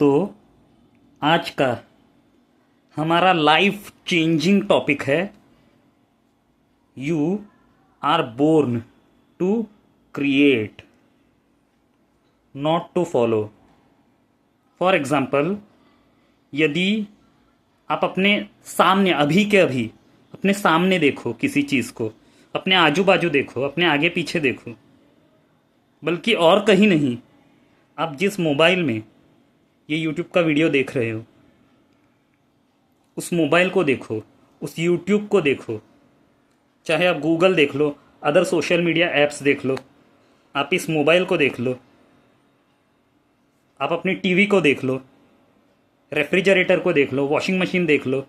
तो आज का हमारा लाइफ चेंजिंग टॉपिक है, you are born to create, not to follow. For example, यदि आप अपने सामने अभी के अभी अपने सामने देखो किसी चीज़ को, अपने आजू बाजू देखो, अपने आगे पीछे देखो, बल्कि और कहीं नहीं, आप जिस मोबाइल में ये यूट्यूब का वीडियो देख रहे हो उस मोबाइल को देखो, उस यूट्यूब को देखो, चाहे आप गूगल देख लो, अदर सोशल मीडिया ऐप्स देख लो, आप इस मोबाइल को देख लो, आप अपनी टीवी को देख लो, रेफ्रिजरेटर को देख लो, वॉशिंग मशीन देख लो,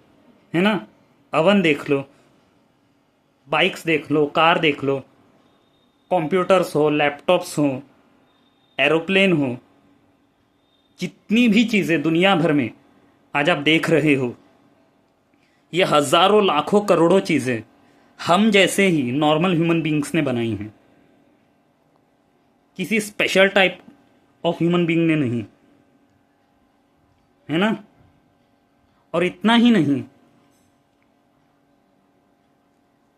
है ना, अवन देख लो, बाइक्स देख लो, कार देख लो, कंप्यूटर्स हो, लैपटॉप्स हो, एरोप्लेन हो, जितनी भी चीज़ें दुनिया भर में आज आप देख रहे हो, ये हज़ारों लाखों करोड़ों चीज़ें हम जैसे ही नॉर्मल ह्यूमन बींग्स ने बनाई हैं, किसी special type of human being ने नहीं, है ना। और इतना ही नहीं,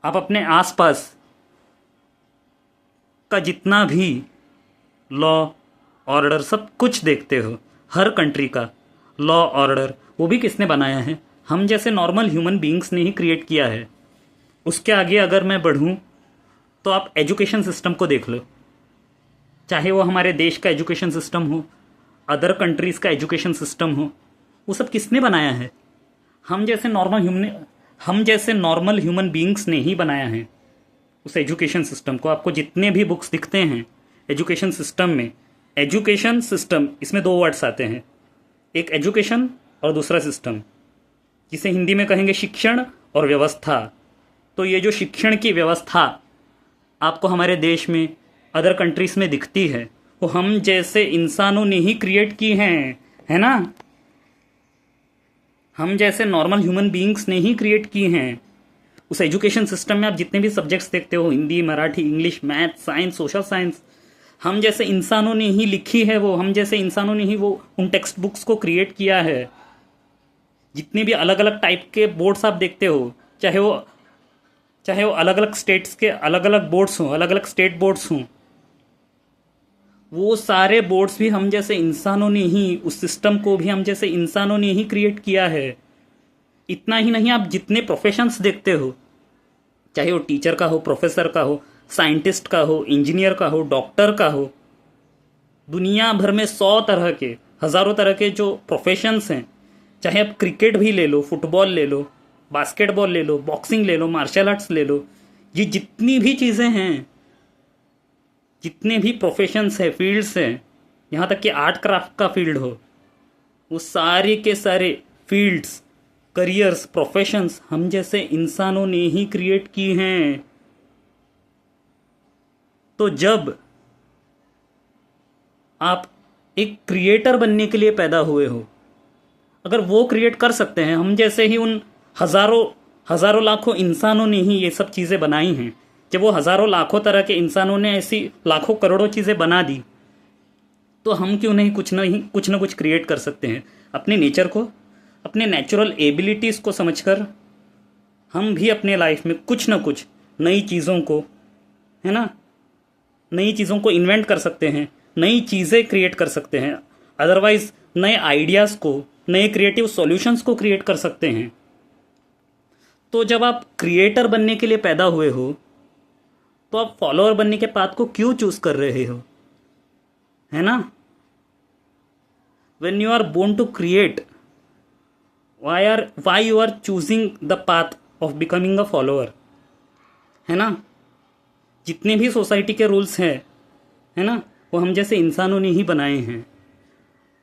आप अपने आसपास का जितना भी लॉ ऑर्डर सब कुछ देखते हो, हर कंट्री का लॉ ऑर्डर वो भी किसने बनाया है? हम जैसे नॉर्मल ह्यूमन बींग्स ने ही क्रिएट किया है। उसके आगे अगर मैं बढ़ूं तो आप एजुकेशन सिस्टम को देख लो, चाहे वो हमारे देश का एजुकेशन सिस्टम हो, अदर कंट्रीज़ का एजुकेशन सिस्टम हो, वो सब किसने बनाया है? हम जैसे नॉर्मल ह्यूमन बींग्स ने ही बनाया है उस एजुकेशन सिस्टम को। आपको जितने भी बुक्स दिखते हैं एजुकेशन सिस्टम में, एजुकेशन सिस्टम इसमें दो वर्ड्स आते हैं, एक एजुकेशन और दूसरा सिस्टम, जिसे हिंदी में कहेंगे शिक्षण और व्यवस्था। तो ये जो शिक्षण की व्यवस्था आपको हमारे देश में, अदर कंट्रीज़ में दिखती है, वो हम जैसे इंसानों ने ही क्रिएट की हैं, है ना। हम जैसे नॉर्मल ह्यूमन बींग्स ने ही क्रिएट की हैं। उस एजुकेशन सिस्टम में आप जितने भी सब्जेक्ट्स देखते हो, Hindi, Marathi, English, math, science, social science, हम जैसे इंसानों ने ही लिखी है वो, हम जैसे इंसानों ने ही वो उन टेक्स्ट बुक्स को क्रिएट किया है। जितने भी अलग अलग टाइप के बोर्ड्स आप देखते हो, चाहे वो अलग अलग स्टेट्स के अलग अलग बोर्ड्स हों, अलग अलग स्टेट बोर्ड्स हों, वो सारे बोर्ड्स भी हम जैसे इंसानों ने ही, उस सिस्टम को भी हम जैसे इंसानों ने ही क्रिएट किया है। इतना ही नहीं, आप जितने प्रोफेशंस देखते हो, चाहे वो टीचर का हो, प्रोफेसर का हो, साइंटिस्ट का हो, इंजीनियर का हो, डॉक्टर का हो, दुनिया भर में 100 तरह के, हज़ारों तरह के जो प्रोफेशंस हैं, चाहे आप क्रिकेट भी ले लो, फुटबॉल ले लो, बास्केटबॉल ले लो, बॉक्सिंग ले लो, मार्शल आर्ट्स ले लो, ये जितनी भी चीज़ें हैं, जितने भी प्रोफेशंस हैं, फील्ड्स हैं, यहाँ तक कि आर्ट क्राफ्ट का फील्ड हो, वो सारे के सारे फील्ड्स, करियर्स, प्रोफेशंस हम जैसे इंसानों ने ही क्रिएट की हैं। तो जब आप एक क्रिएटर बनने के लिए पैदा हुए हो, अगर वो क्रिएट कर सकते हैं, हम जैसे ही उन हज़ारों लाखों इंसानों ने ही ये सब चीज़ें बनाई हैं, जब वो हज़ारों लाखों तरह के इंसानों ने ऐसी लाखों करोड़ों चीज़ें बना दी, तो हम क्यों नहीं कुछ ना कुछ क्रिएट कर सकते हैं। अपने नेचर को, अपने नेचुरल एबिलिटीज़ को समझकर हम भी अपने लाइफ में कुछ ना कुछ नई चीज़ों को, है ना, नई चीज़ों को इन्वेंट कर सकते हैं, नई चीज़ें क्रिएट कर सकते हैं। अदरवाइज नए आइडियाज़ को, नए क्रिएटिव सॉल्यूशंस को क्रिएट कर सकते हैं। तो जब आप क्रिएटर बनने के लिए पैदा हुए हो, तो आप फॉलोअर बनने के पाथ को क्यों चूज कर रहे हो, है ना। When you are born to create, why you are choosing the path of becoming a follower, है ना। जितने भी सोसाइटी के रूल्स हैं, है ना, वो हम जैसे इंसानों ने ही बनाए हैं।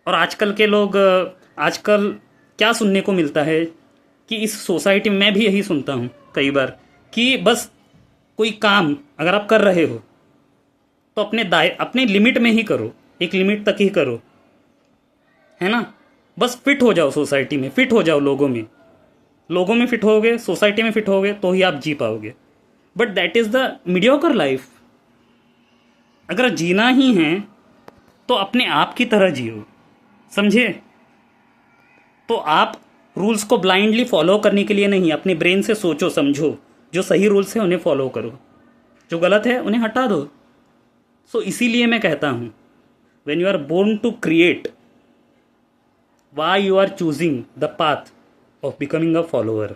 और आजकल के लोग, आजकल क्या सुनने को मिलता है कि इस सोसाइटी में, मैं भी यही सुनता हूँ कई बार, कि बस कोई काम अगर आप कर रहे हो तो अपने लिमिट में ही करो, एक लिमिट तक ही करो, है ना। बस फिट हो जाओ सोसाइटी में, फिट हो जाओ लोगों में फिट होगे, सोसाइटी में फिट होगे तो ही आप जी पाओगे। But that is the mediocre life. अगर जीना ही है तो अपने आप की तरह जियो, समझे। तो आप रूल्स को ब्लाइंडली फॉलो करने के लिए नहीं, अपने ब्रेन से सोचो समझो, जो सही रूल्स है उन्हें फॉलो करो, जो गलत है उन्हें हटा दो। सो इसीलिए मैं कहता हूँ, when you are born to create, why you are choosing the path of becoming a follower.